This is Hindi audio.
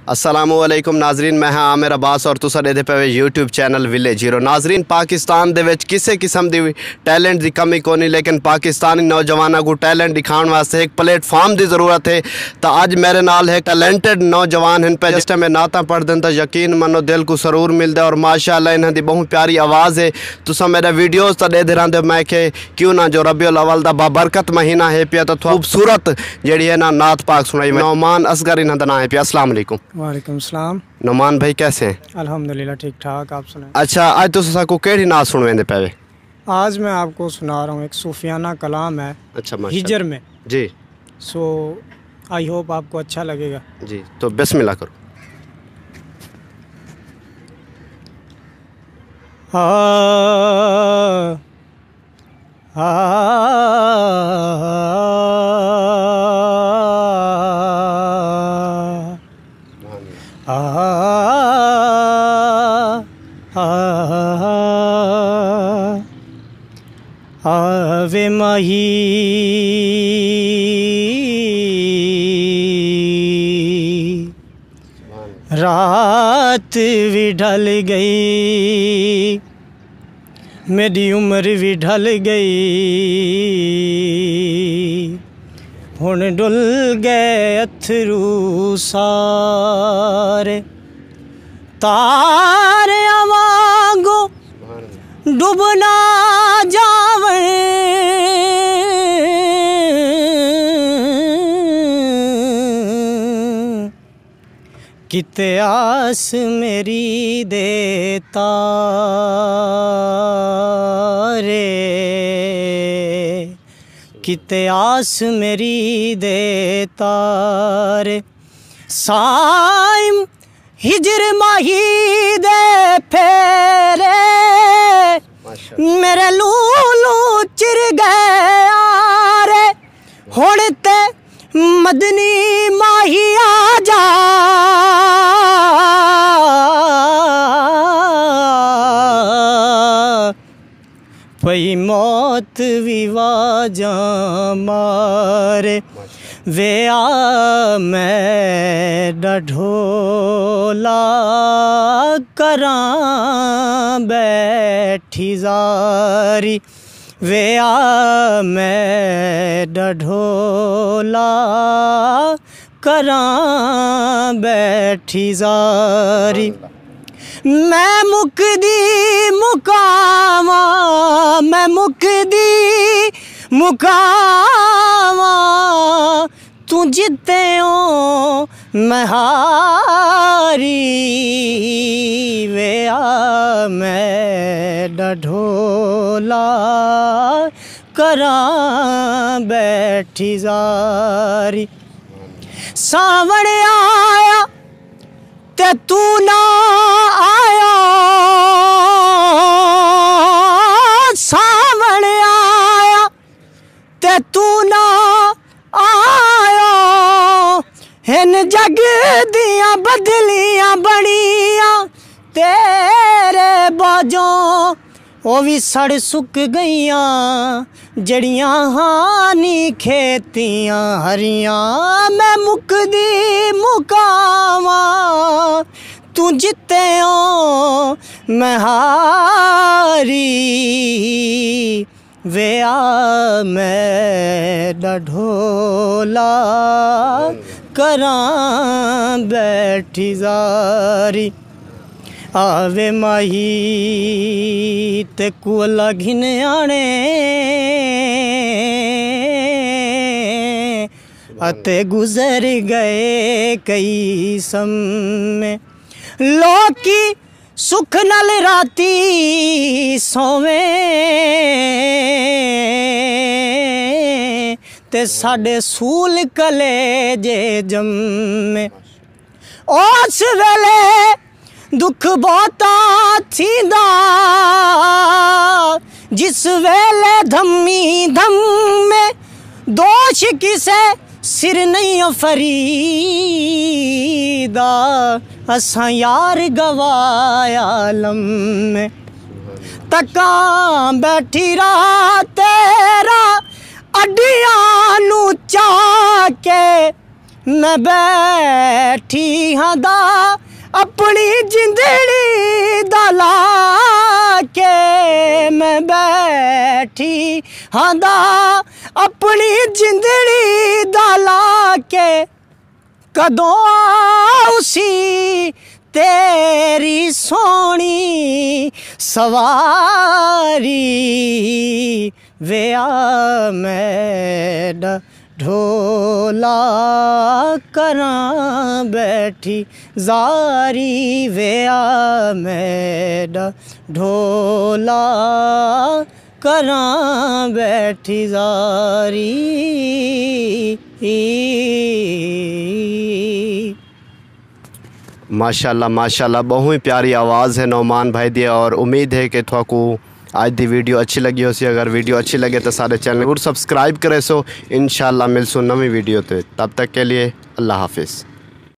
अस्सलामुअलैकुम नाजरीन, मैं हाँ आमिर अब्बास और तुसा देते पे यूट्यूब चैनल विलेज हीरो। नाजरीन, पाकिस्तान दे विच किसी किस्म की टैलेंट की कमी कोनी, लेकिन पाकिस्तानी नौजवानों को टैलेंट दिखाने वास्ते एक प्लेटफॉर्म की जरूरत है। तो अज मेरे नाल है टैलेंटेड नौजवान इन पे जिस टाइम नाता पढ़ते हैं तो यकीन मनो दिल को सरूर मिलता है और माशाअल्लाह इन्हों की बहुत प्यारी आवाज़ है। तुसा मेरे वीडियोज़ तो दे रहते मैं कि क्यों ना जो रबीउल अव्वल दा बाबरकत महीना है पिया तो खूबसूरत जी है ना नात पाक सुनाई। नौमान असगर इन्हों का नाम है पिया। अस्सलाम वालेकुम। वालेकुम सलाम। नौमान भाई कैसे हैं? अल्हम्दुलिल्लाह ठीक ठाक, आप सुनाएं। अच्छा, आज तुम को केड़ी नात सुनवेंदे पे? आज मैं आपको सुना रहा हूँ, एक सूफियाना कलाम है। अच्छा, हिजर में जी। सो आई होप आपको अच्छा लगेगा जी। तो बिस्मिल्लाह करो। आवे माही रात भी ढल गई, मेरी उम्र भी ढल गई, हुण डुल गए अथरू सारे, तारे वांगू डुबना जावे, किते आस मेरी देता रे, किते आस मेरी देता रे। साइम हिजर माही दे फेरे मेरे लूलू चिर गया रे, हुण ते मदनी माही आ जा, पई मौत भी वाजा मारे, वे आ मैं ढोला करां बैठी जारी, वे आ मैं ढोला करां बैठी जारी। मैं मुकदी मुकावा, मैं मुकदी मुकावा, तू जिते हो मैं हारी, वे आ मैं ढोला करां बैठी जारी। सावण आया ते तू ना आया, सावण आया ते तू ना आया, हिन जग दियां बदलियां बनियां तेरे बाजों, ओ भी सड़ सुक गईयां जड़ियां हानी खेतियां हरियां। मैं मुकदी मुकावा, तू जिते हो मैं हारी, वे आ मैं ढोला करां बैठी जारी। आवे माही ते कुला घिन आने, अते गुजर गए कई समय, लोकी सुख नल राती सोवे, ते साडे सूल कलेजे जम्मे, उस वेले दुख बहुता थींदा, जिस वेले धम्मी धम्मे, दोष किसे सिर नहीं फरीदा, असां यार गवाया लम्मे, तका बैठी रहा तेरा अड्डियां नू चा के मैं बैठी हाँ दा अपनी जिंदड़ी दला के मैं बैठी हाँ दा अपनी जिंदड़ी दला के कदों आउसी तेरी सोनी सवारी वे आ मैं ढोला करां बैठी जारी वे आ मैं ढोला करां बैठी जारी। माशाल्लाह माशाल्लाह, बहुत ही प्यारी आवाज़ है नौमान भाई दी। और उम्मीद है कि थोको आज दी वीडियो अच्छी लगी हो सी। अगर वीडियो अच्छी लगे तो सारे चैनल को सब्सक्राइब करे सो। इंशाल्लाह मिलसू नवी वीडियो ते, तब तक के लिए अल्लाह हाफिज़।